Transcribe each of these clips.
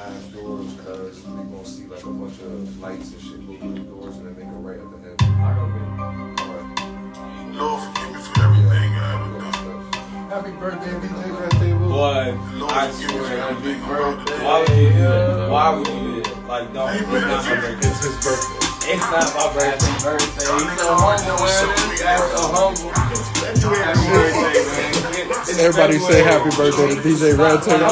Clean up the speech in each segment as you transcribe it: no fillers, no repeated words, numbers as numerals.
glass doors because they gonna see like a bunch of lights and shit go through the doors and then make a right at the end. I don't get Lord, forgive me for everything I ever done. Happy birthday, DJ Red Table. Boy, Lord, I forgive me for swear, everything I'm about to do. why would you do that? Why would you do that? Like, no, it's not my birthday. It's his birthday. It's not my birthday. He's so humble, man. That's so humble. Happy birthday, man. Everybody say happy birthday to DJ Red Table.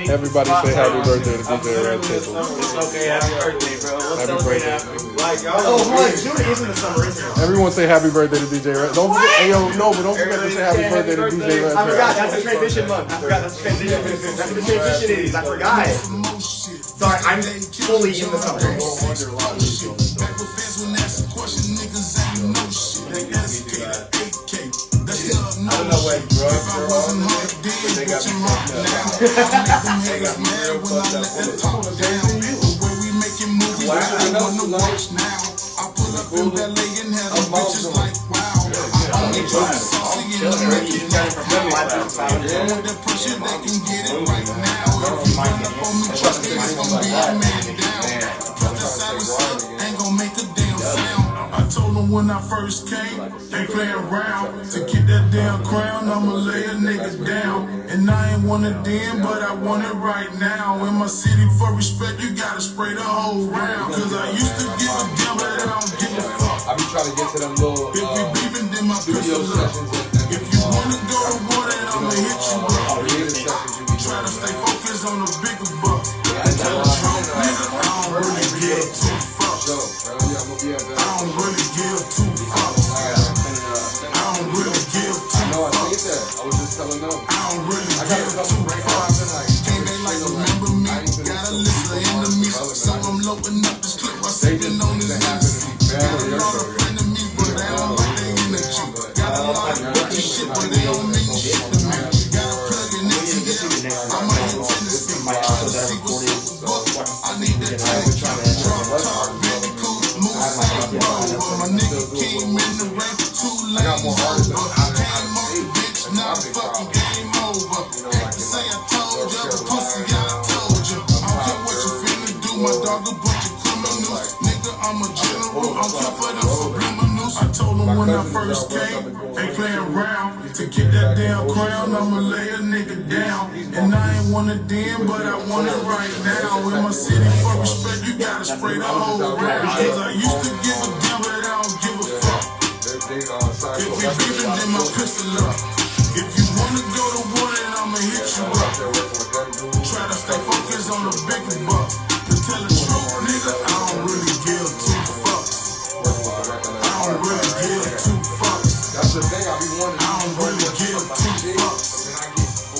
Everybody say happy birthday to DJ Red Table. It's okay, happy birthday, bro. We'll Happy celebrate birthday. after. Like, June isn't the summer, is it? Everyone say happy birthday to DJ Red. Don't forget, hey, yo, no, but don't forget to say happy birthday to DJ Red I forgot, Table. that's the transition month. I forgot, that's the transition. That's what the transition is. I forgot. Sorry, I'm fully in the summer. I don't know what drugs are on, but they got me fucked up. They got me real fucked up. I told them when I first came, they play around. To get that damn crown, I'ma lay a nigga down. And I ain't want it then, but I want it right now. In my city, for respect, you gotta spray the whole round. Cause I used to give a damn, but I don't give a fuck. I be trying to get to them little If we beefing, then my studio pistol up. sessions. If you wanna go to war, then I'ma hit you up. Creative sessions you be Try to doing. stay focused on the bigger bucks. Tell the truth, nigga, I don't really give two fucks. So, I'm gonna be at the. I don't really give two fucks. I don't really give two No, I think fucks. that. I was just telling them. I don't really I got give a two couple break fucks. offs and like. Can't they like remember me? Got a list of enemies, so I'm loading up this clip while sipping on this mess. Got a lot of frenemies, but they don't like their energy. Got a lot of fucking shit, but they don't mean shit to me. Got a plug in ATL, I'm out in Tennessee. Trying to see what's up with Buck. I need that tank, drop top, baby cool, move side road. My nigga came in the rain, 2 lanes over. Came on the bitch, now fucking game over. Hate to say I told ya, pussy, I told ya. I don't care what you finna do, my dog a bunch of criminals. Nigga, I'm a general, I'm tough for them subliminals. I told them when I first came, they play around. To get that damn crown, I'ma lay a nigga down. And I ain't want it then, but I want it right now. In my city, for respect, you gotta spray the whole round. Cause I used to give a damn, but I don't give a fuck. If we beefing, then my pistol up. If you wanna go to war, then I'ma hit you up. Try to stay focused on the bigger bucks. To tell the truth, nigga, I don't really give two fucks. I don't really give two fucks. That's the thing, I be wanting. I don't really give two fucks.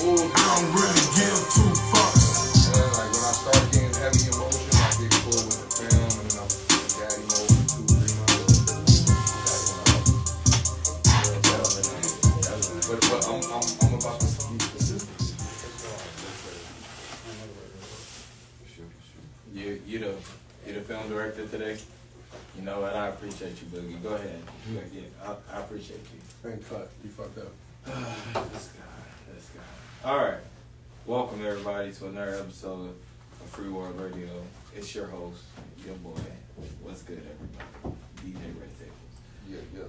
I don't really give two fucks. And like when I start getting heavy emotion, I get full with the film, and then I'm in daddy mode for 2-3 months. But I'm about to be specific. You the film director today? You know what? I appreciate you, Boogie. Go ahead. Yeah, I appreciate you. Thank cut. You fucked up. This guy. All right. Welcome everybody to another episode of Free World Radio. It's your host, your boy. What's good, everybody? DJ Red Tables. Yeah.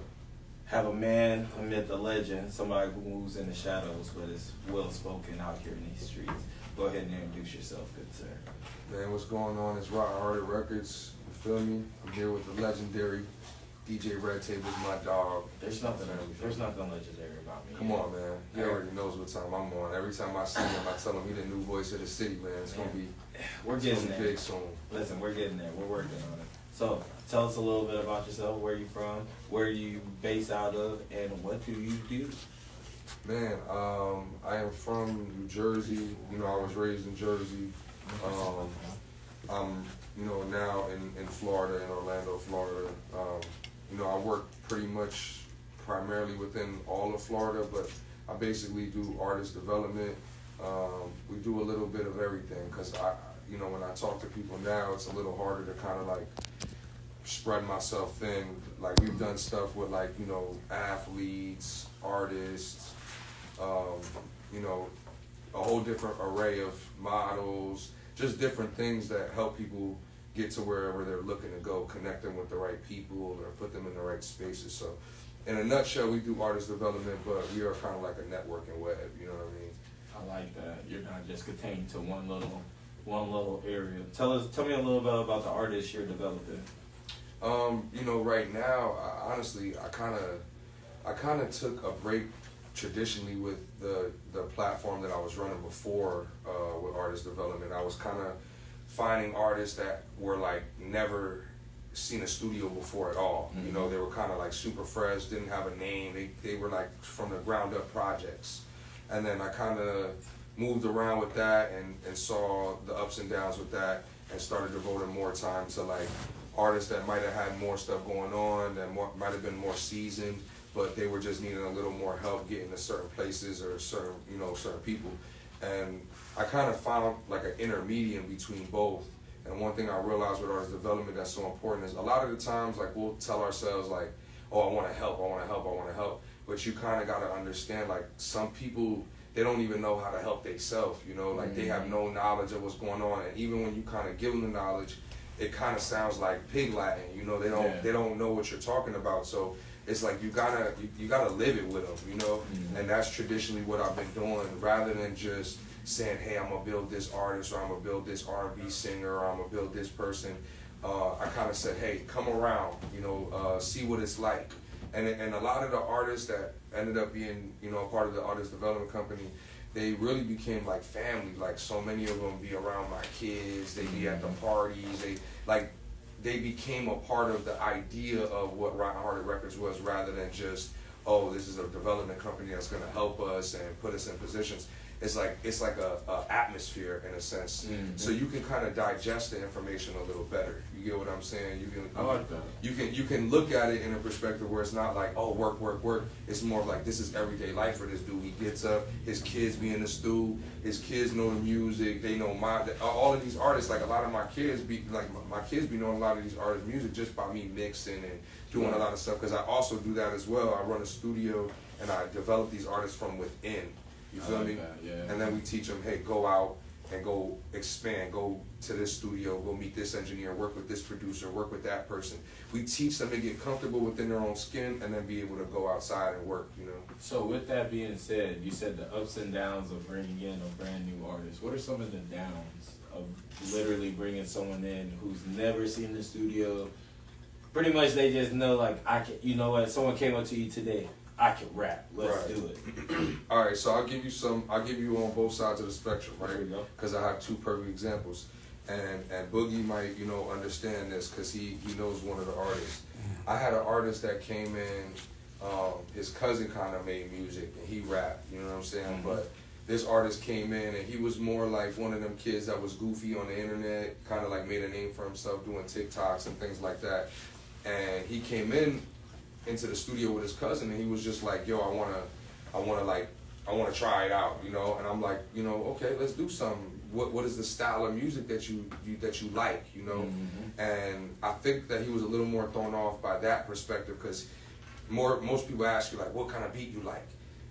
Have a man amid the legend, somebody who moves in the shadows but is well spoken out here in these streets. Go ahead and introduce yourself, good sir. Man, what's going on? It's Rock Hearted Records. You feel me? I'm here with the legendary DJ Red Table's my dog. There's nothing legendary about me. Come on, man. He already knows what time I'm on. Every time I see him, I tell him he the new voice of the city, man. It's gonna be big soon. Listen, we're getting there. We're working on it. So, tell us a little bit about yourself. Where you from? Where you based out of? And what do you do? Man, I am from New Jersey. You know, I was raised in Jersey. I'm, now in Florida, in Orlando, Florida. I work pretty much primarily within all of Florida, but I basically do artist development. We do a little bit of everything because when I talk to people now, it's a little harder to kind of like spread myself thin. Like we've done stuff with athletes, artists, a whole different array of models. just different things that help people get to wherever they're looking to go, connect them with the right people or put them in the right spaces. So in a nutshell, we do artist development, but we are kind of like a networking web, you know what I mean? I like that. You're not just contained to one little area. Tell me a little bit about the artists you're developing. You know, right now, honestly, I kind of took a break traditionally with the platform that I was running before with artist development. I was kind of finding artists that were like never seen a studio before at all. Mm-hmm. You know, they were kind of like super fresh, didn't have a name. They were like from the ground up projects. And then I kind of moved around with that and saw the ups and downs with that and started devoting more time to like artists that might have had more stuff going on, that might have been more seasoned, but they were just needing a little more help getting to certain places or certain people. And I kind of found like an intermediate between both. And one thing I realized with artist development that's so important is a lot of the times, like, we'll tell ourselves like, oh, I want to help, I want to help, I want to help. But you kind of got to understand, like, some people, they don't even know how to help themselves, you know? Like, they have no knowledge of what's going on. And even when you kind of give them the knowledge, it kind of sounds like pig Latin, you know? They don't know what you're talking about. So it's like you gotta live it with them, you know? Mm-hmm. And that's traditionally what I've been doing, rather than just saying, hey, I'm gonna build this artist, or I'm gonna build this R&B singer, or I'm gonna build this person. I kind of said, hey, come around, you know, see what it's like. And a lot of the artists that ended up being, you know, a part of the artist development company, they really became like family. Like, so many of them be around my kids, they be at the parties, they became a part of the idea of what Rotten Hearted Records was, rather than just, oh, this is a development company that's gonna help us and put us in positions. It's like a atmosphere in a sense, so you can kind of digest the information a little better. You get what I'm saying? I like that. You can look at it in a perspective where it's not like, oh, work, work, work. It's more like, this is everyday life for this dude. He gets up, his kids be in the stew, his kids know the music, they know all of these artists. Like, a lot of my kids be knowing a lot of these artists' music just by me mixing and doing a lot of stuff. Because I also do that as well. I run a studio and I develop these artists from within. You feel me? Yeah. And then we teach them, hey, go out and go expand, go to this studio, go meet this engineer, work with this producer, work with that person. We teach them to get comfortable within their own skin and then be able to go outside and work, you know. So with that being said, you said the ups and downs of bringing in a brand new artist. What are some of the downs of literally bringing someone in who's never seen the studio? Pretty much they just know, like, you know what, someone came up to you today, I can rap. Let's do it. All right, so I'll give you on both sides of the spectrum, right? There we go. Because I have two perfect examples, and Boogie might, you know, understand this because he knows one of the artists. I had an artist that came in, his cousin kind of made music and he rapped, you know what I'm saying? Mm-hmm. But this artist came in and he was more like one of them kids that was goofy on the internet, kind of like made a name for himself doing TikToks and things like that. And he came into the studio with his cousin and he was just like, yo, I wanna try it out, you know? And I'm like, you know, okay, let's do something. What is the style of music that you like, you know? Mm-hmm. And I think that he was a little more thrown off by that perspective, because most people ask you, like, what kind of beat you like?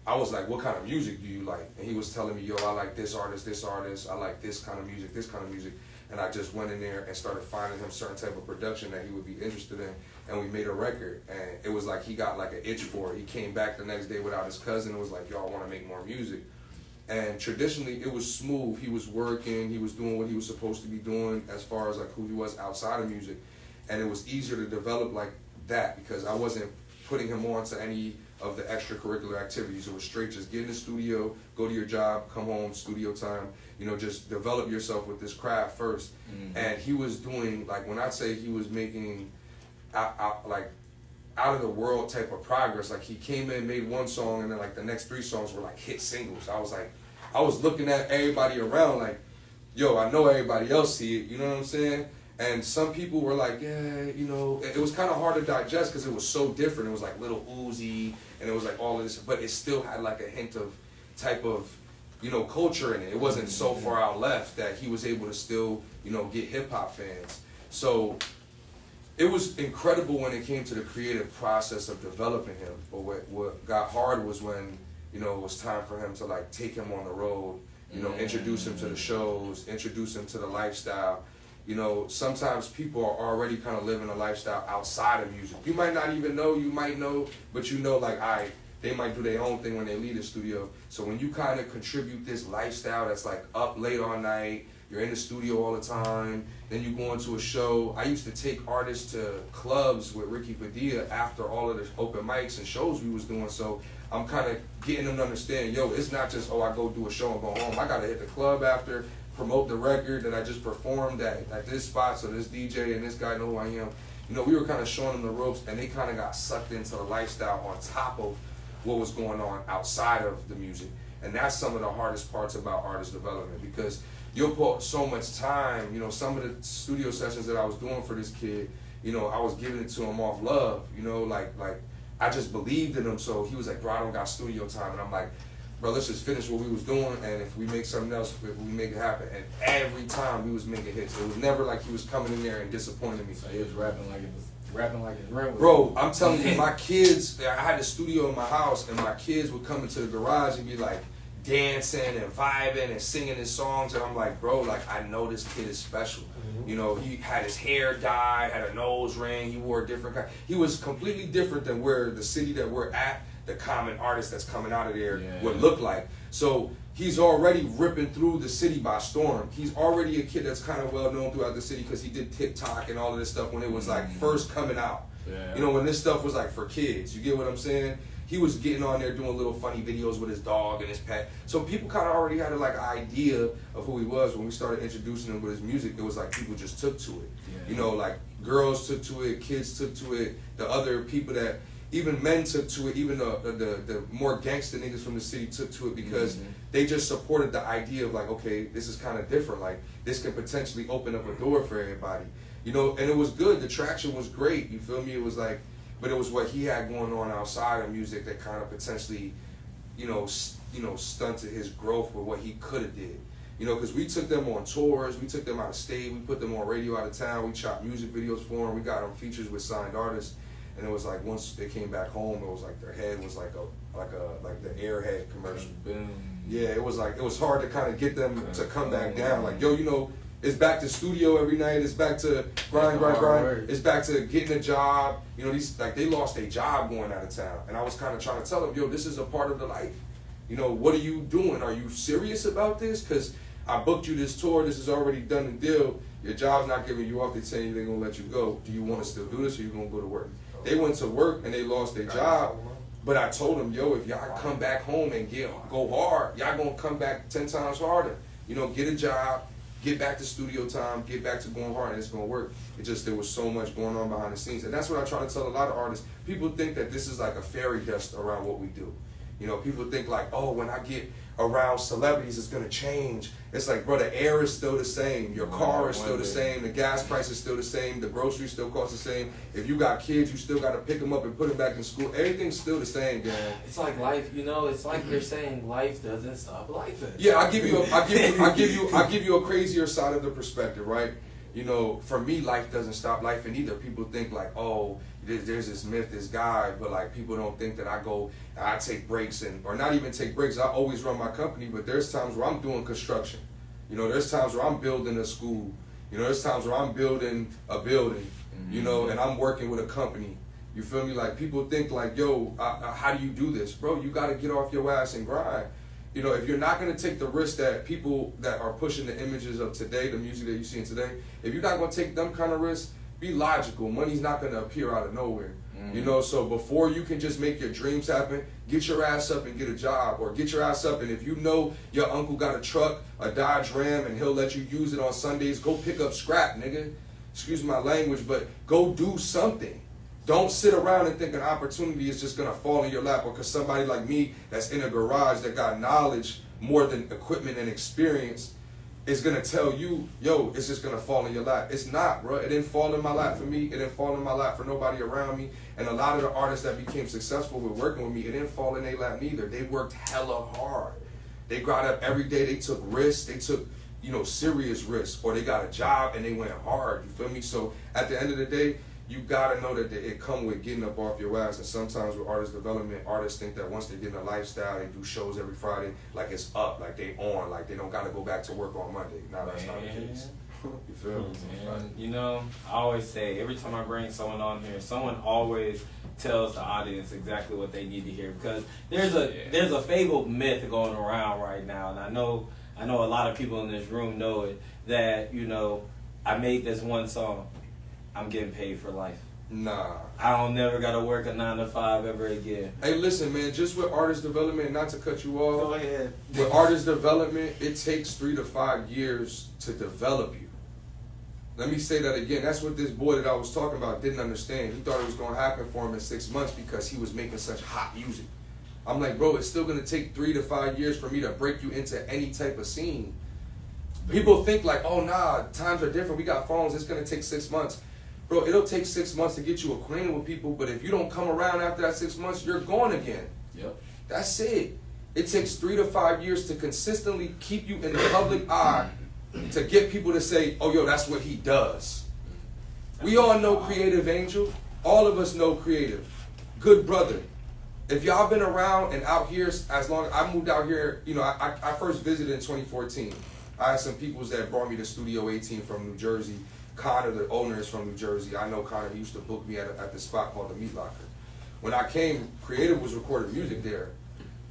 I was like, what kind of music do you like? And he was telling me, yo, I like this artist, I like this kind of music. And I just went in there and started finding him certain type of production that he would be interested in, and we made a record. And it was like he got like an itch for it. He came back the next day without his cousin and was like, yo, I want to make more music. And traditionally, it was smooth. He was working, he was doing what he was supposed to be doing as far as like who he was outside of music. And it was easier to develop like that because I wasn't putting him on to any of the extracurricular activities. It was straight, just get in the studio, go to your job, come home, studio time, you know, just develop yourself with this craft first. Mm-hmm. And he was doing, like, when I say he was making out of the world type of progress, like he came in, made one song, and then like the next 3 songs were like hit singles. I was looking at everybody around like, yo, I know everybody else see it, you know what I'm saying? And some people were like, yeah, you know, it was kind of hard to digest because it was so different. It was like Little Uzi, and it was like all of this, but it still had like a hint of type of, you know, culture in it. It wasn't so far out left that he was able to still, you know, get hip hop fans. So it was incredible when it came to the creative process of developing him. But what got hard was when, you know, it was time for him to like take him on the road You know, introduce him to the shows, introduce him to the lifestyle. You know, sometimes people are already kind of living a lifestyle outside of music. You might not even know, you might know, but you know, like, they might do their own thing when they leave the studio. So when you kind of contribute this lifestyle that's like up late all night, you're in the studio all the time, then you go into a show. I used to take artists to clubs with Ricky Padilla after all of the open mics and shows we was doing. So I'm kind of getting them to understand, yo, it's not just, oh, I go do a show and go home. I got to hit the club after, promote the record that I just performed at this spot so this DJ and this guy know who I am. You know, we were kind of showing them the ropes, and they kind of got sucked into the lifestyle on top of what was going on outside of the music. And that's some of the hardest parts about artist development, because you'll put so much time. You know, some of the studio sessions that I was doing for this kid, you know, I was giving it to him off love, you know, like I just believed in him. So he was like, bro, I don't got studio time. And I'm like, bro, let's just finish what we was doing, and if we make something else, we make it happen. And every time we was making hits. It was never like he was coming in there and disappointing me. So he was rapping like his rent was. Bro, I'm telling you, my kids, I had a studio in my house, and my kids would come into the garage and be like dancing and vibing and singing his songs, and I'm like, bro, like, I know this kid is special. You know, he had his hair dyed, had a nose ring, he wore a different kind. He was completely different than where the city that we're at, the common artist that's coming out of there would look like. So he's already ripping through the city by storm. He's already a kid that's kind of well known throughout the city because he did TikTok and all of this stuff when it was like first coming out. You know, when this stuff was like for kids. You get what I'm saying? He was getting on there doing little funny videos with his dog and his pet. So people kind of already had like an idea of who he was. When we started introducing him with his music, it was like people just took to it. You know, like girls took to it, kids took to it, the other people that, even men took to it, even the more gangster niggas from the city took to it because they just supported the idea of like, okay, this is kind of different. Like, this can potentially open up a door for everybody. You know, and it was good. The traction was great. You feel me? It was like, but it was what he had going on outside of music that kind of potentially, stunted his growth with what he could have did. You know, because we took them on tours, we took them out of state, we put them on radio out of town, we shot music videos for them, we got them features with signed artists. And it was like once they came back home, it was like their head was like the Airhead commercial. Yeah, it was hard to kind of get them to come back down. Like, yo, you know, it's back to studio every night. It's back to grind. It's back to getting a job. You know, they lost their job going out of town. And I was kind of trying to tell them, yo, this is a part of the life. You know, what are you doing? Are you serious about this? Because I booked you this tour. This is already done and deal. Your job's not giving you off. They're saying they're going to let you go. Do you want to still do this, or you going to go to work? They went to work and they lost their job. But I told them, yo, if y'all come back home and go hard, y'all going to come back 10 times harder. You know, get a job, get back to studio time, get back to going hard, and it's going to work. It just, there was so much going on behind the scenes. And that's what I try to tell a lot of artists. People think that this is like a fairy dust around what we do. You know, people think like, oh, when I get around celebrities, it's going to change. It's like, bro, the air is still the same. Your car is still the same. The gas price is still the same. The groceries still cost the same. If you got kids, you still got to pick them up and put them back in school. Everything's still the same, gang. It's like life, you know, it's like they're saying life doesn't stop life. Yeah, I give you a crazier side of the perspective, right? You know, for me, life doesn't stop life, and either people think like, oh, there's this myth, this guy, but like people don't think that I take breaks or not even take breaks. I always run my company, but there's times where I'm doing construction. You know, there's times where I'm building a school. You know, there's times where I'm building a building, you know, and I'm working with a company. You feel me? Like, people think like, yo, how do you do this? Bro, you got to get off your ass and grind. You know, if you're not going to take the risk that people that are pushing the images of today, the music that you're seeing today, if you're not going to take them kind of risks, be logical. Money's not going to appear out of nowhere. You know, so before you can just make your dreams happen, get your ass up and get a job, or get your ass up, and if you know your uncle got a truck, a Dodge Ram, and he'll let you use it on Sundays, go pick up scrap, nigga. Excuse my language, but go do something. Don't sit around and think an opportunity is just gonna fall in your lap, or because somebody like me that's in a garage that got knowledge more than equipment and experience is gonna tell you, yo, it's just gonna fall in your lap. It's not, bro. It didn't fall in my lap for me. It didn't fall in my lap for nobody around me. And a lot of the artists that became successful with working with me, it didn't fall in their lap neither. They worked hella hard. They got up every day. They took risks. They took, you know, serious risks. Or they got a job and they went hard. You feel me? So at the end of the day, you gotta know that it come with getting up off your ass. And sometimes with artist development, artists think that once they get in a lifestyle, they do shows every Friday, like it's up, like they on, like they don't gotta go back to work on Monday. Nah, that's not the case. You feel me? And, you know, I always say, every time I bring someone on here, someone always tells the audience exactly what they need to hear, because there's a fabled myth going around right now, and I know a lot of people in this room know it, that, you know, I made this one song, I'm getting paid for life. Nah. I don't never gotta work a 9 to 5 ever again. Hey, listen, man, just with artist development, not to cut you off. Go ahead. With artist development, it takes 3 to 5 years to develop you. Let me say that again. That's what this boy that I was talking about didn't understand. He thought it was going to happen for him in 6 months because he was making such hot music. I'm like, bro, it's still going to take 3 to 5 years for me to break you into any type of scene. People think like, oh, nah, times are different. We got phones. It's going to take 6 months. Bro, it'll take 6 months to get you acquainted with people, but if you don't come around after that 6 months, you're gone again. Yep. That's it. It takes 3 to 5 years to consistently keep you in the public eye to get people to say, oh, yo, that's what he does. We all know Creative Angel. All of us know Creative. Good brother. If y'all been around and out here as long as I moved out here, you know, I first visited in 2014. I had some peoples that brought me to Studio 18 from New Jersey. Connor, the owner, is from New Jersey. I know Connor. He used to book me at the spot called the Meat Locker. When I came, Creative was recording music there.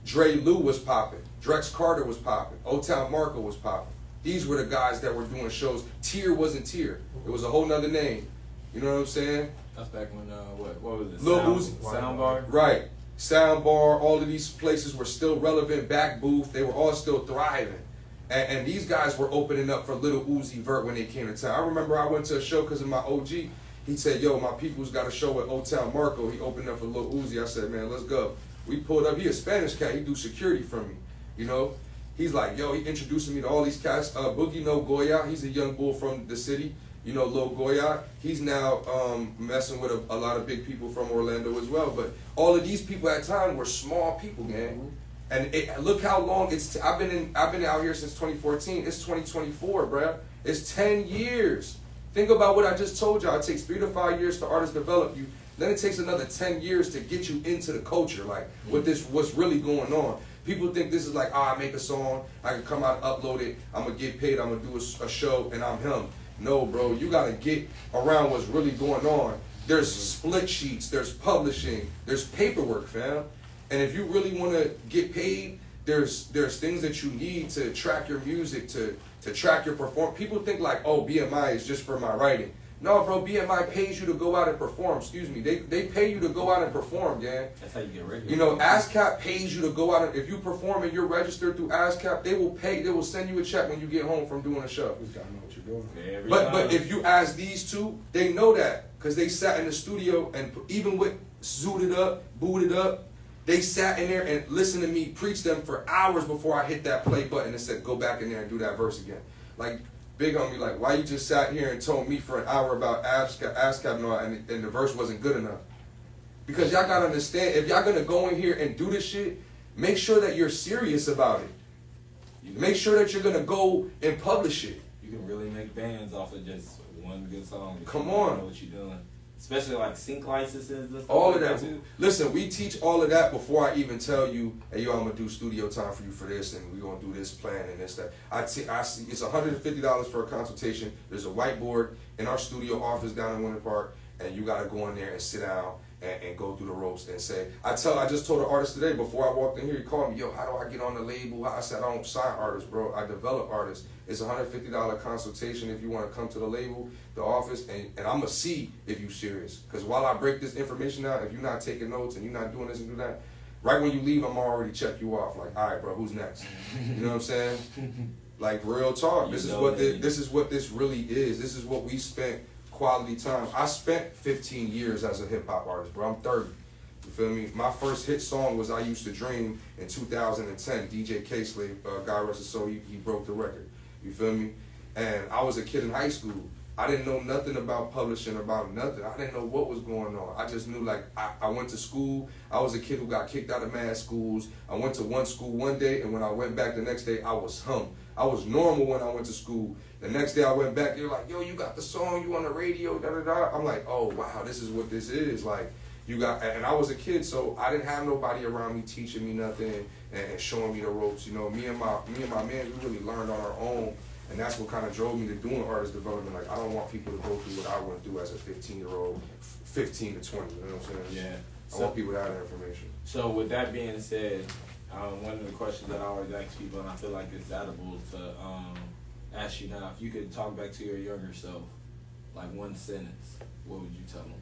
Dre Lou was popping. Drex Carter was popping. O-Town Marco was popping. These were the guys that were doing shows. Tier wasn't Tier. It was a whole nother name. You know what I'm saying? That's back when, what was it? Lil Uzi. Soundbar? Right. Soundbar, all of these places were still relevant. Back Booth, they were all still thriving. And these guys were opening up for Lil Uzi Vert when they came to town. I remember I went to a show because of my OG. He said, yo, my people's got a show with O-Town Marco. He opened up for Lil Uzi. I said, man, let's go. We pulled up. He a Spanish cat. He do security for me, you know? He's like, yo, he introducing me to all these cats. Boogie No Goya, he's a young bull from the city. You know, Lil Goya, he's now messing with a lot of big people from Orlando as well. But all of these people at the time were small people, man. And look how long it's. I've been out here since 2014. It's 2024, bruh. It's 10 years. Think about what I just told y'all. It takes 3 to 5 years to artists develop you. Then it takes another 10 years to get you into the culture, like what's really going on. People think this is like, I make a song, I can come out, upload it, I'm gonna get paid, I'm gonna do a show, and I'm him. No, bro, you gotta get around what's really going on. There's split sheets, there's publishing, there's paperwork, fam. And if you really wanna get paid, there's things that you need to track your music, to track your performance. People think like, oh, BMI is just for my writing. No, bro, BMI pays you to go out and perform. Excuse me. They pay you to go out and perform, gang. That's how you get regular. You know, ASCAP pays you to go out and, if you perform and you're registered through ASCAP, they will send you a check when you get home from doing a show. You gotta know what you're doing. But if you ask these two, they know that because they sat in the studio and even with zooted up, booted up, they sat in there and listened to me preach them for hours before I hit that play button and said, go back in there and do that verse again. Like, big on me, like, why you just sat here and told me for an hour about ASCAP and the verse wasn't good enough? Because y'all gotta understand, if y'all gonna go in here and do this shit, make sure that you're serious about it. Make sure that you're gonna go and publish it. You can really make bands off of just one good song. Come on. Know what you're doing. Especially like sync licenses and stuff. All of like that. Too. Listen, we teach all of that before I even tell you, hey, yo, I'm going to do studio time for you for this, and we're going to do this plan and this, that. I see it's $150 for a consultation. There's a whiteboard in our studio office down in Winter Park, and you got to go in there and sit down and go through the ropes and say, I just told an artist today before I walked in here, he called me, yo, how do I get on the label? I said, I don't sign artists, bro. I develop artists. It's a $150 consultation if you want to come to the label, the office, and I'm going to see if you're serious. Because while I break this information out, if you're not taking notes and you're not doing this and do that, right when you leave, I'm already check you off. Like, all right, bro, who's next? You know what I'm saying? Like, real talk. This is what this really is. This is what we spent quality time. I spent 15 years as a hip-hop artist, bro. I'm 30. You feel me? My first hit song was I Used to Dream in 2010. DJ K-Slave, God rest his soul, he broke the record. You feel me? And I was a kid in high school. I didn't know nothing about publishing, about nothing. I didn't know what was going on. I just knew, like, I went to school. I was a kid who got kicked out of mad schools. I went to one school one day, and when I went back the next day, I was hum. I was normal when I went to school. The next day I went back, they're like, yo, you got the song, you on the radio, da-da-da. I'm like, oh, wow, this is what this is. Like, you got, and I was a kid, so I didn't have nobody around me teaching me nothing and showing me the ropes. You know, me and my man, we really learned on our own, and that's what kind of drove me to doing artist development. Like, I don't want people to go through what I want to do as a 15-year-old, 15 to 20. You know what I'm saying? Yeah. I want people to have that information. So with that being said, one of the questions that I always ask people, and I feel like it's edible to ask you now, if you could talk back to your younger self, like one sentence, what would you tell them?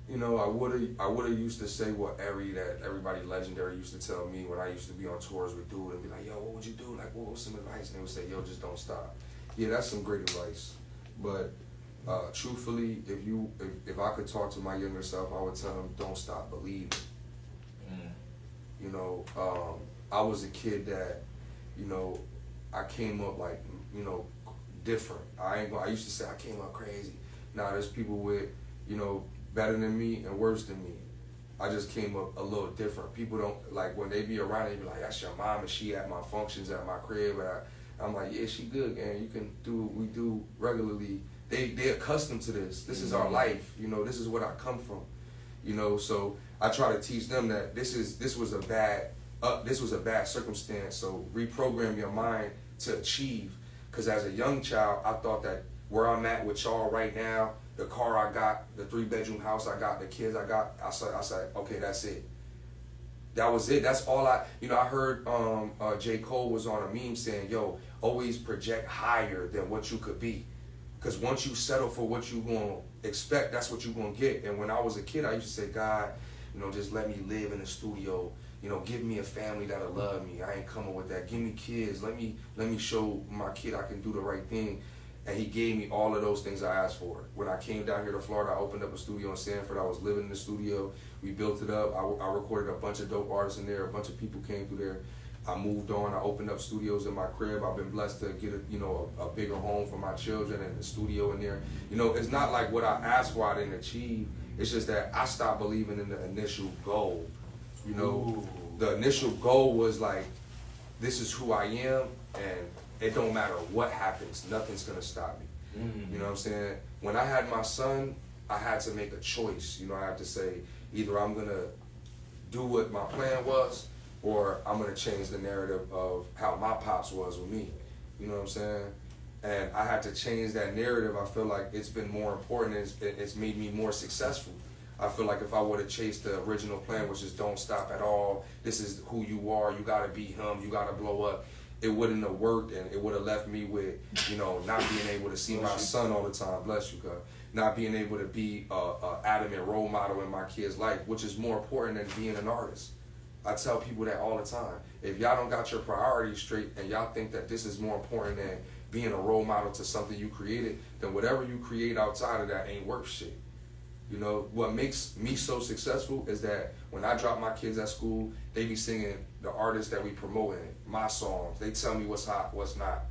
You know, I would have used to say what everybody legendary used to tell me when I used to be on tours with dude and be like, yo, what would you do? Like, what was some advice? And they would say, yo, just don't stop. Yeah, that's some great advice. But truthfully, if I could talk to my younger self, I would tell him, don't stop believing. You know, I was a kid that, you know, I came up like, you know, different. I used to say I came up crazy. Now there's people with, you know, better than me and worse than me. I just came up a little different. People don't, like, when they be around, they be like, that's your mom and she at my functions at my crib. And I'm like, yeah, she good, man. You can do what we do regularly. They accustomed to this. This is our life. You know, this is what I come from. You know, so I try to teach them that this was a bad circumstance. So reprogram your mind to achieve. Because as a young child, I thought that where I'm at with y'all right now, the car I got, the 3-bedroom house I got, the kids I got, I said, okay, that's it. That was it. That's all I heard J. Cole was on a meme saying, yo, always project higher than what you could be. Because once you settle for what you're going to expect, that's what you're going to get. And when I was a kid, I used to say, God, you know, just let me live in the studio. You know, give me a family that'll love me. I ain't coming with that. Give me kids. Let me show my kid I can do the right thing. And he gave me all of those things I asked for. When I came down here to Florida, I opened up a studio in Sanford. I was living in the studio. We built it up. I recorded a bunch of dope artists in there. A bunch of people came through there. I moved on. I opened up studios in my crib. I've been blessed to get a bigger home for my children and the studio in there. You know, it's not like what I asked for I didn't achieve. It's just that I stopped believing in the initial goal. You know, the initial goal was like, this is who I am, and it don't matter what happens, nothing's gonna stop me. You know what I'm saying? When I had my son, I had to make a choice. You know, I had to say, either I'm gonna do what my plan was, or I'm gonna change the narrative of how my pops was with me. You know what I'm saying? And I had to change that narrative. I feel like it's been more important. It's made me more successful. I feel like if I would have chased the original plan, which is don't stop at all, this is who you are, you gotta be him, you gotta blow up, it wouldn't have worked, and it would have left me with, you know, not being able to see my son all the time, bless you, God, not being able to be a adamant role model in my kid's life, which is more important than being an artist. I tell people that all the time. If y'all don't got your priorities straight and y'all think that this is more important than being a role model to something you created, then whatever you create outside of that ain't worth shit. You know, what makes me so successful is that when I drop my kids at school, they be singing the artists that we promoting, my songs. They tell me what's hot, what's not.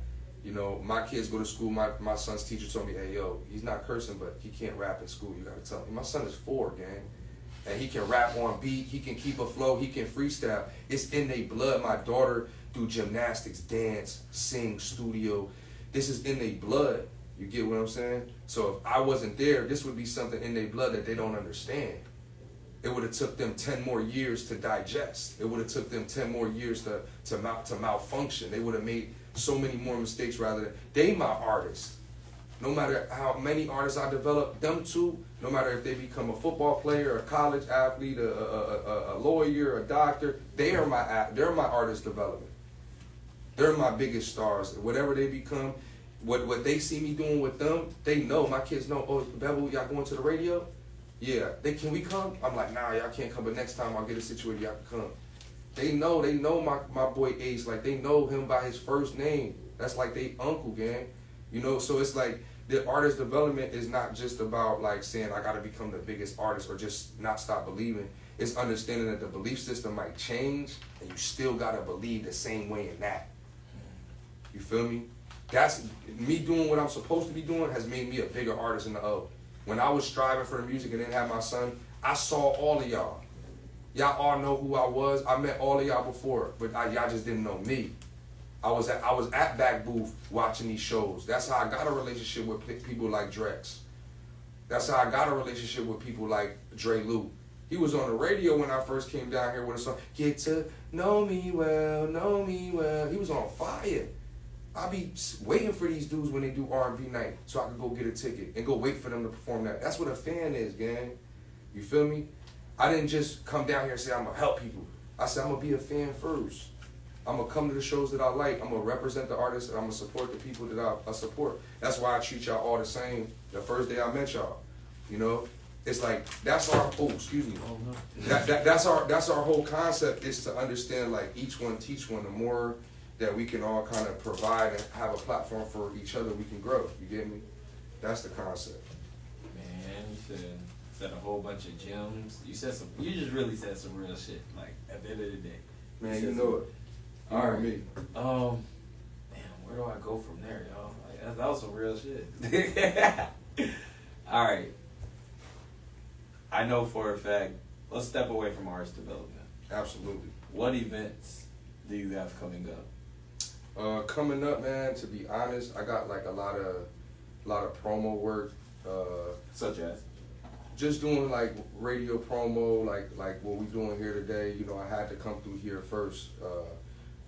You know, my kids go to school, my son's teacher told me, hey, yo, he's not cursing, but he can't rap in school. You gotta tell him. My son is 4, gang. And he can rap on beat, he can keep a flow, he can freestyle. It's in their blood. My daughter do gymnastics, dance, sing, studio. This is in their blood. You get what I'm saying? So if I wasn't there, this would be something in their blood that they don't understand. It would have took them 10 more years to digest. It would have took them 10 more years to malfunction. They would have made so many more mistakes rather than, they my artists. No matter how many artists I develop, them too, no matter if they become a football player, a college athlete, a lawyer, a doctor, they're my artist development. They're my biggest stars. Whatever they become, what they see me doing with them, they know, my kids know, oh, Bevel, y'all going to the radio? Yeah. Can we come? I'm like, nah, y'all can't come, but next time I'll get a situation y'all can come. They know my boy Ace, like they know him by his first name. That's like they uncle, gang. You know, so it's like the artist development is not just about like saying I gotta become the biggest artist or just not stop believing. It's understanding that the belief system might change and you still gotta believe the same way in that. You feel me? That's me doing what I'm supposed to be doing has made me a bigger artist in the O. When I was striving for the music and didn't have my son, I saw all of y'all. Y'all all know who I was. I met all of y'all before, but y'all just didn't know me. I was at Back Booth watching these shows. That's how I got a relationship with people like Drex. That's how I got a relationship with people like Dre Lou. He was on the radio when I first came down here with a song, Get to Know Me Well, Know Me Well. He was on fire. I be waiting for these dudes when they do R&B night so I can go get a ticket and go wait for them to perform that. That's what a fan is, gang. You feel me? I didn't just come down here and say I'm going to help people. I said I'm going to be a fan first. I'm going to come to the shows that I like. I'm going to represent the artists, and I'm going to support the people that I support. That's why I treat y'all all the same the first day I met y'all. You know? It's like, that's our, that's our whole concept, is to understand, like, each one teach one. The more that we can all kind of provide and have a platform for each other, we can grow. You get me? That's the concept. Man, you said a whole bunch of gems. You just really said some real shit, like, at the end of the day. Man, you know it. All right. Me. Damn, where do I go from there, y'all? Like, that was some real shit. All right. I know for a fact, let's step away from artist development. Absolutely. What events do you have coming up? Coming up, man, to be honest, I got like a lot of promo work. Such as? Just doing like radio promo, like what we doing here today. You know, I had to come through here first.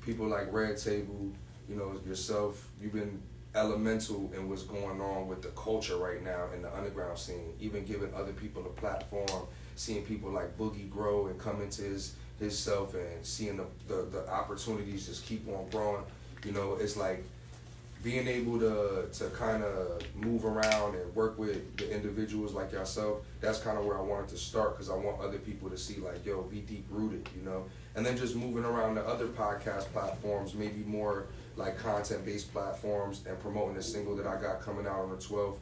People like Red Table, you know, yourself, you've been elemental in what's going on with the culture right now in the underground scene. Even giving other people a platform, seeing people like Boogie grow and come into his self, and seeing the opportunities just keep on growing. You know, it's like being able to kind of move around and work with the individuals like yourself. That's kind of where I wanted to start, because I want other people to see, like, yo, be deep rooted, you know. And then just moving around to other podcast platforms, maybe more like content-based platforms, and promoting a single that I got coming out on the 12th.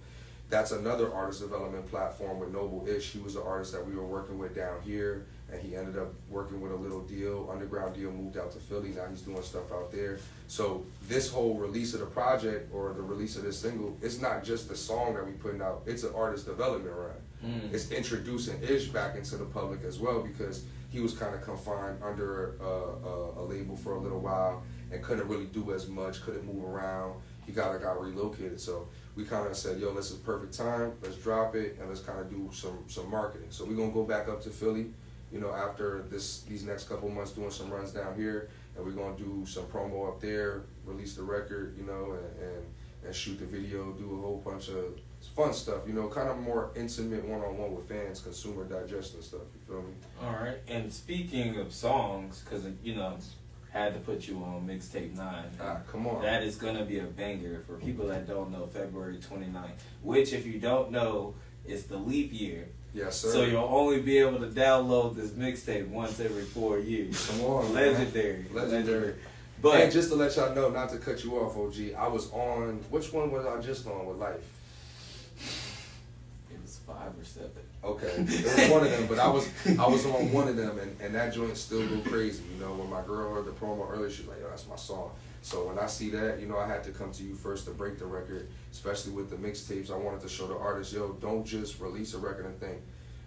That's another artist development platform with Noble Ish. He was an artist that we were working with down here, and he ended up working with a little deal, underground deal, moved out to Philly. Now he's doing stuff out there. So this whole release of the project, or the release of this single, it's not just the song that we putting out, it's an artist development run. It's introducing Ish back into the public as well, because he was kind of confined under a label for a little while and couldn't really do as much, couldn't move around. He got relocated. So we kind of said, yo, this is perfect time, let's drop it, and let's kind of do some marketing. So we're going to go back up to Philly, you know, after these next couple months, doing some runs down here, and we're going to do some promo up there, release the record, you know, and shoot the video, do a whole bunch of fun stuff, you know, kind of more intimate one-on-one with fans, consumer digestion stuff, you feel me? All right. And speaking of songs, because, you know, had to put you on Mixtape 9. Come on. That is going to be a banger. For people that don't know, February 29th, which, if you don't know, is the leap year. Yes, sir. So you'll only be able to download this mixtape once every 4 years. Come on, Legendary. Legendary. But and just to let y'all know, not to cut you off, OG, I was on, which one was I just on with Life? It was 5 or 7. Okay, it was one of them, but I was on one of them, and that joint still go crazy. You know, when my girl heard the promo earlier, she was like, yo, that's my song. So when I see that, you know, I had to come to you first to break the record, especially with the mixtapes. I wanted to show the artists, yo, don't just release a record and think,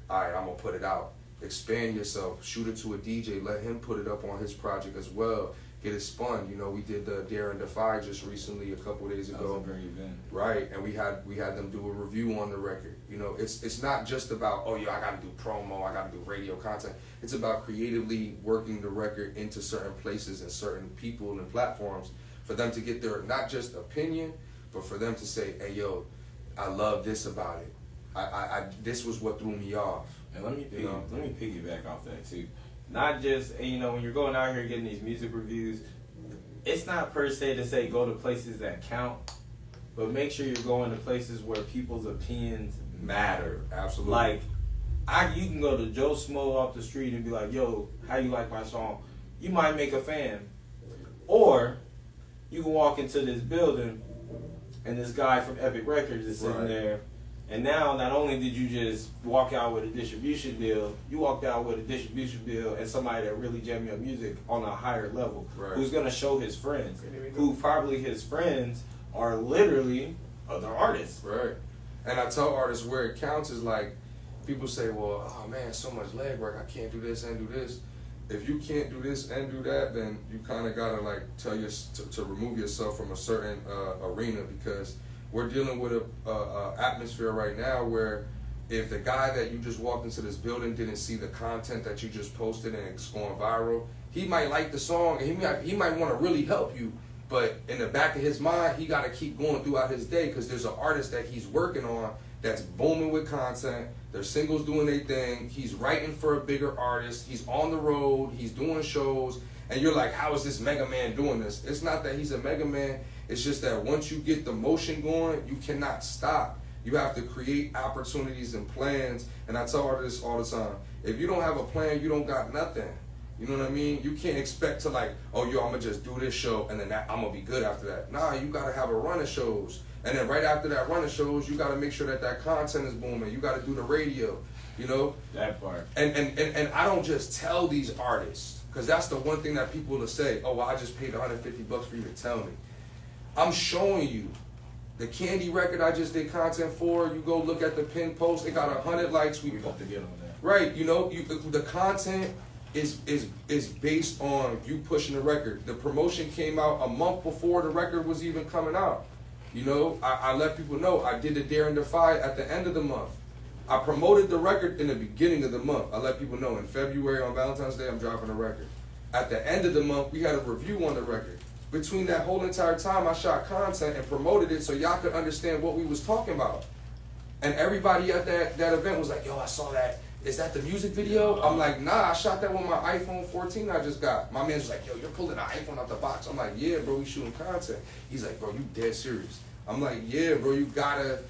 all right, I'm going to put it out. Expand yourself, shoot it to a DJ, let him put it up on his project as well. Get it spun. You know, we did the Dare and Defy just recently, a couple days ago. That was a great event. Right, and we had them do a review on the record. You know, it's not just about, oh yeah, I got to do promo, I got to do radio content. It's about creatively working the record into certain places and certain people and platforms for them to get their, not just opinion, but for them to say, hey yo, I love this about it. I this was what threw me off. And let me piggyback off that too. Not just, you know, when you're going out here getting these music reviews, it's not per se to say go to places that count, but make sure you're going to places where people's opinions matter. Absolutely. Like, you can go to Joe Smo off the street and be like, yo, how you like my song? You might make a fan. Or you can walk into this building and this guy from Epic Records is sitting there. And now, not only did you just walk out with a distribution deal, you walked out with a distribution deal and somebody that really jam your music on a higher level, who's going to show his friends, who probably his friends are literally other artists. Right. And I tell artists where it counts is like, people say, well, oh man, so much leg work, I can't do this and do this. If you can't do this and do that, then you kind of gotta like tell your to remove yourself from a certain arena, because we're dealing with a atmosphere right now where if the guy that you just walked into this building didn't see the content that you just posted and it's going viral, he might like the song and he might want to really help you, but in the back of his mind, he got to keep going throughout his day because there's an artist that he's working on that's booming with content. Their singles doing their thing. He's writing for a bigger artist. He's on the road. He's doing shows. And you're like, how is this Mega Man doing this? It's not that he's a Mega Man. It's just that once you get the motion going, you cannot stop. You have to create opportunities and plans. And I tell artists all the time, if you don't have a plan, you don't got nothing. You know what I mean? You can't expect to like, oh, yo, I'm going to just do this show and then I'm going to be good after that. Nah, you got to have a run of shows. And then right after that run of shows, you got to make sure that that content is booming. You got to do the radio, you know? That part. And I don't just tell these artists, because that's the one thing that people will say, oh, well, I just paid $150 for you to tell me. I'm showing you. The Candy record I just did content for, you go look at the pin post, it got 100 likes. We have to get on that. Right, you know, the content is based on you pushing the record. The promotion came out a month before the record was even coming out. You know, I let people know I did the Dare and Defy at the end of the month. I promoted the record in the beginning of the month. I let people know in February on Valentine's Day I'm dropping a record. At the end of the month we had a review on the record. Between that whole entire time I shot content and promoted it so y'all could understand what we was talking about. And everybody at that event was like, yo, I saw that. Is that the music video? I'm like, nah, I shot that with my iPhone 14 I just got. My man's like, yo, you're pulling an iPhone out the box. I'm like, yeah, bro, we shooting content. He's like, bro, you dead serious. I'm like, yeah, bro, you gotta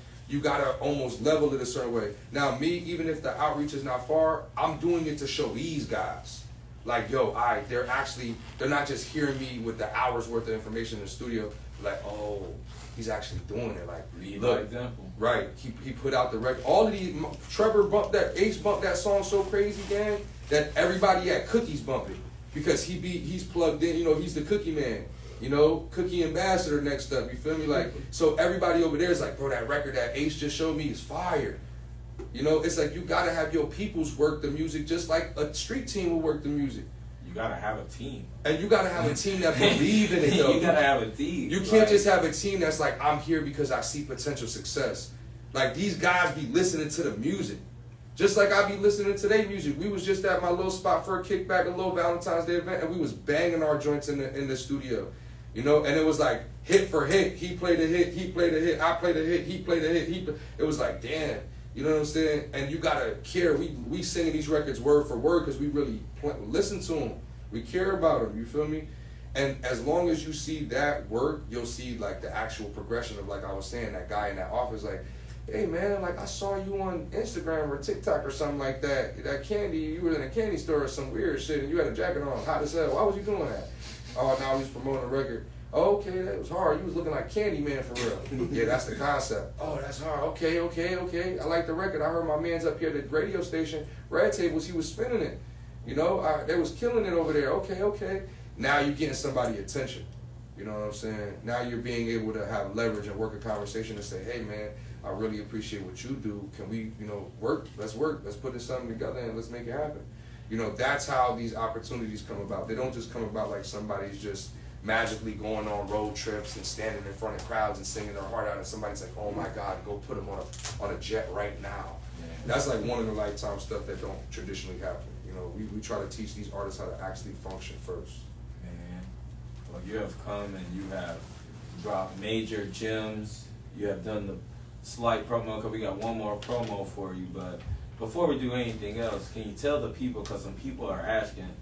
almost level it a certain way. Now me, even if the outreach is not far, I'm doing it to show these guys. Like, yo, all right, they're not just hearing me with the hours worth of information in the studio. Like, oh, he's actually doing it. Like, Lead look, by example. right? He put out the record. All of these, Trevor bumped that, Ace bumped that song so crazy, gang, that everybody at Cookies bump it because he's plugged in. You know, he's the Cookie Man. You know, Cookie Ambassador next up. You feel me? Like, so everybody over there is like, bro, that record that Ace just showed me is fire. You know, it's like you gotta have your peoples work the music just like a street team will work the music. You gotta have a team. And you gotta have a team that believe in it, though. You gotta have a team. You can't just have a team that's like, I'm here because I see potential success. Like, these guys be listening to the music. Just like I be listening to their music. We was just at my little spot for a kickback, a little Valentine's Day event, and we was banging our joints in the studio. You know, and it was like hit for hit. He played a hit, he played a hit, I played a hit, he played a hit. It was like, damn. You know what I'm saying? And you gotta care. We singing these records word for word because we really listen to them. We care about them. You feel me? And as long as you see that work, you'll see like the actual progression of, like I was saying, that guy in that office, like, hey man, like I saw you on Instagram or TikTok or something like that. That candy, you were in a candy store or some weird shit, and you had a jacket on. Hot as hell. Why was you doing that? Oh, now he's promoting a record. Oh, okay, that was hard. You was looking like Candyman for real. Yeah, that's the concept. Oh, that's hard. Okay. I like the record. I heard my man's up here at the radio station, Red Tables, he was spinning it. You know, they was killing it over there. Okay. Now you're getting somebody's attention. You know what I'm saying? Now you're being able to have leverage and work a conversation and say, hey man, I really appreciate what you do. Can we, work? Let's work. Let's put this something together and let's make it happen. You know, that's how these opportunities come about. They don't just come about like somebody's just magically going on road trips and standing in front of crowds and singing their heart out and somebody's like, oh my God, go put them on a jet right now. Yeah. That's like one of the lifetime stuff that don't traditionally happen. You know, we try to teach these artists how to actually function first. Man, well, you have come and you have dropped major gems. You have done the slight promo, because we got one more promo for you. But before we do anything else, can you tell the people, because some people are asking,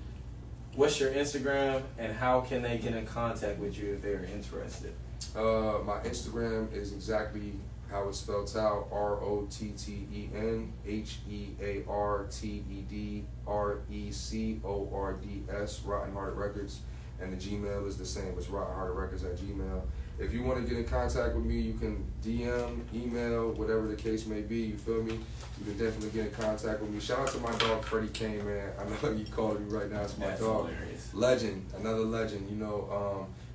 what's your Instagram and how can they get in contact with you if they're interested? My Instagram is exactly how it's spelled out, ROTTENHEARTEDRECORDS, Rotten Hearted Records. And the Gmail is the same, it's rottenheartedrecords@gmail. If you want to get in contact with me, you can DM, email, whatever the case may be, you feel me? You can definitely get in contact with me. Shout out to my dog, Freddie Kane, man. I know you calling me right now, it's my That's dog. Hilarious. Legend, another legend,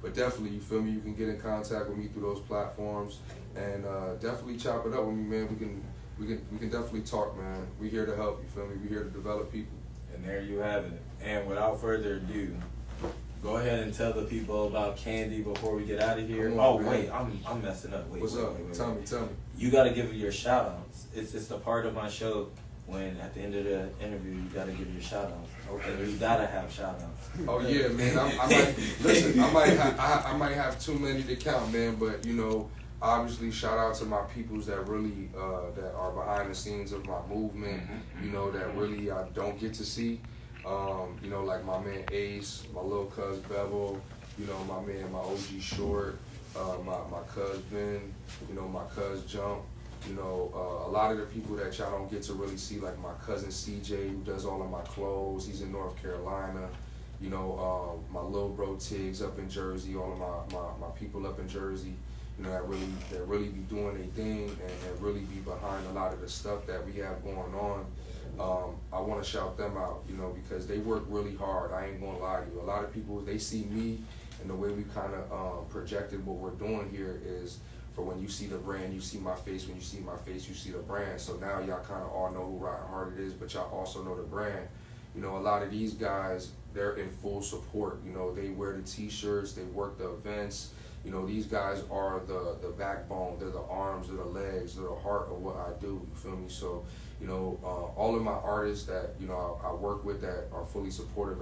but definitely, you feel me, you can get in contact with me through those platforms and definitely chop it up with me, man. We can we can definitely talk, man. We here to help. You feel me? We here to develop people. And there you have it. And without further ado, go ahead and tell the people about Candy before we get out of here. Come on, man. Wait, I'm messing up. Wait, What's wait, up? wait, wait, Tell wait. me, tell me. You gotta give your shout outs. It's the part of my show when at the end of the interview you gotta give your shout outs. Okay. You gotta have shout outs. Oh yeah, man. I might listen. I might have too many to count, man. But you know, obviously, shout out to my peoples that really that are behind the scenes of my movement. You know, that really I don't get to see. You know, like my man Ace, my little cuz Bevel. You know, my man, my OG Short, my cuz Ben. You know, my cuz Jump. You know, a lot of the people that y'all don't get to really see, like my cousin CJ, who does all of my clothes. He's in North Carolina. You know, my little bro Tiggs up in Jersey. All of my people up in Jersey. You know, that really be doing their thing and really be behind a lot of the stuff that we have going on. I want to shout them out, you know, because they work really hard. I ain't gonna lie to you. A lot of people, they see me, and the way we kind of projected what we're doing here is, for when you see the brand, you see my face. When you see my face, you see the brand. So now y'all kind of all know who Rotten Hearted is, but y'all also know the brand. You know, a lot of these guys, they're in full support. You know, they wear the T-shirts, they work the events. You know, these guys are the backbone. They're the arms, they're the legs, they're the heart of what I do. You feel me? So, you know, all of my artists that, you know, I work with that are fully supportive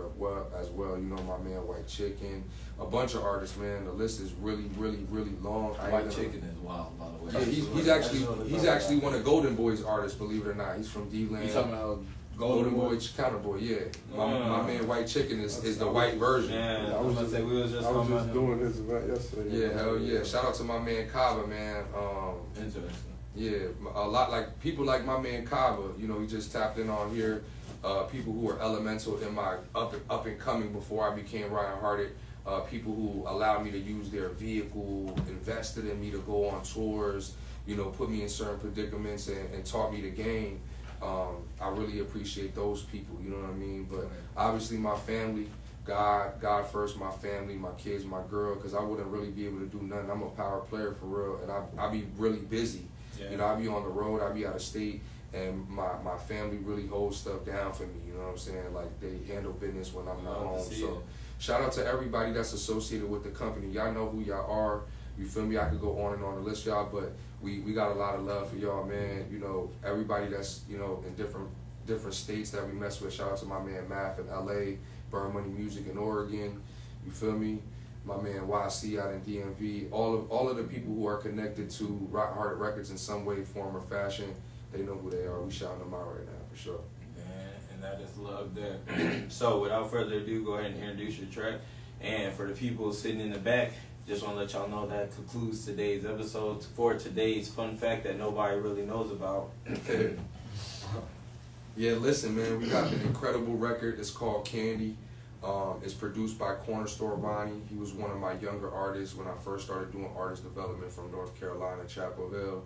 as well. You know, my man White Chicken, a bunch of artists, man. The list is really, really, really long. White Chicken is wild, by the way. Yeah, he's actually one of Golden Boy's artists, believe it or not. He's from D-Land. You talking about Golden Boy, Counter Boy, yeah. My man White Chicken is the white version. Yeah, I was gonna say we was just talking about him. doing his event yesterday. Yeah, hell yeah. Shout out to my man Kava, man. Interesting. Yeah, a lot like people like my man Kava, you know, he just tapped in on here. People who were elemental in my up and coming before I became Ryan Hearted. People who allowed me to use their vehicle, invested in me to go on tours, you know, put me in certain predicaments and taught me the game. I really appreciate those people, you know what I mean? But obviously my family, God first, my family, my kids, my girl, because I wouldn't really be able to do nothing. I'm a power player for real, and I be really busy. Yeah. You know, I be on the road, I be out of state, and my family really holds stuff down for me, you know what I'm saying? Like, they handle business when I'm not home. So shout out to everybody that's associated with the company. Y'all know who y'all are. You feel me? I could go on and on the list, y'all, but we got a lot of love for y'all, man. You know, everybody that's, you know, in different states that we mess with. Shout out to my man Math in LA, Burn Money Music in Oregon. You feel me? My man YC out in DMV. All of the people who are connected to Rotten Hearted Records in some way, form, or fashion, they know who they are. We shouting them out right now for sure. And that is love there. So without further ado, go ahead and introduce your track. And for the people sitting in the back, just want to let y'all know that concludes today's episode. For today's fun fact that nobody really knows about. Yeah, listen, man, we got an incredible record. It's called Candy. It's produced by Corner Store Ronnie. He was one of my younger artists when I first started doing artist development from North Carolina, Chapel Hill.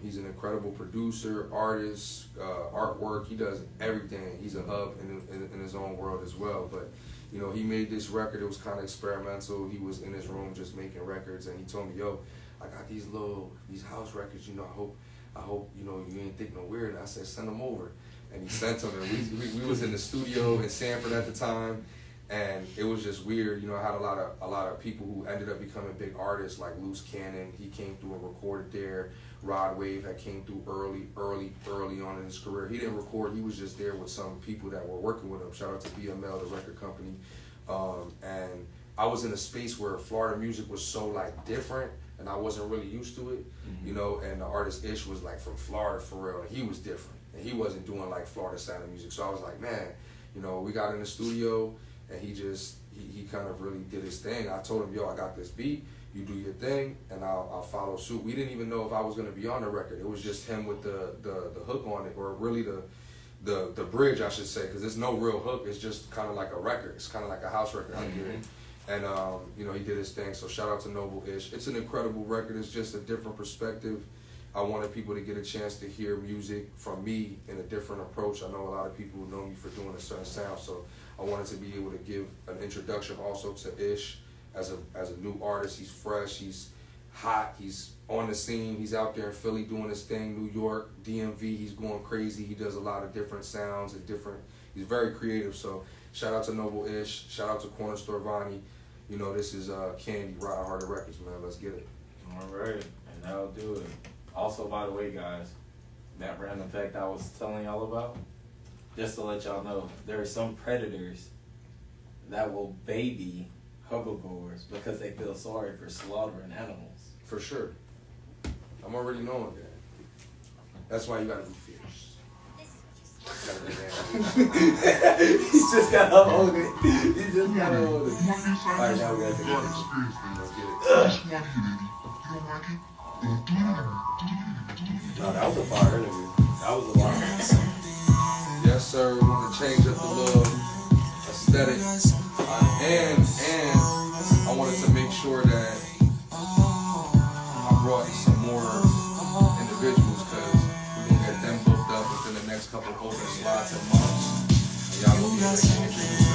He's an incredible producer, artist, artwork. He does everything. He's a hub in his own world as well. But you know, he made this record. It was kind of experimental. He was in his room just making records, and he told me, "Yo, I got these house records. You know, I hope you know you ain't think no weird." And I said, "Send them over." And he sent them, and we was in the studio in Sanford at the time, and it was just weird. You know, I had a lot of people who ended up becoming big artists, like Loose Cannon. He came through and recorded there. Rod Wave had came through early on in his career. He didn't record. He was just there with some people that were working with him. Shout out to BML, the record company. And I was in a space where Florida music was so like different, and I wasn't really used to it. You know, and the artist Ish was like from Florida for real, and he was different. And he wasn't doing like Florida sounding music. So I was like, man, you know, we got in the studio, and he kind of really did his thing. I told him, yo, I got this beat, you do your thing, and I'll follow suit. We didn't even know if I was gonna be on the record. It was just him with the hook on it, or really the bridge, I should say, because there's no real hook. It's just kind of like a record. It's kind of like a house record out here. And you know, he did his thing. So shout out to Noble Ish. It's an incredible record. It's just a different perspective. I wanted people to get a chance to hear music from me in a different approach. I know a lot of people know me for doing a certain sound, so I wanted to be able to give an introduction also to Ish as a new artist. He's fresh. He's hot. He's on the scene. He's out there in Philly doing his thing. New York, DMV, he's going crazy. He does a lot of different sounds and he's very creative. So shout out to Noble Ish. Shout out to Corner Store Vonnie. You know, this is Candy, Rotten Hearted Records, man. Let's get it. All right, and that'll do it. Also, by the way, guys, that random fact I was telling y'all about, just to let y'all know, there are some predators that will baby herbivores because they feel sorry for slaughtering animals. For sure. I'm already knowing that. That's why you gotta be fierce. Gotta be damn. He just gotta hold it. He just gotta hold it. Alright, now we gotta take a break. Let's get it. No, that was a fire interview. That was a lot. Yes, sir. We want to change up the little aesthetic. And I wanted to make sure that I brought some more individuals because we're going to get them booked up within the next couple of open slots and months. And y'all will be able to introduce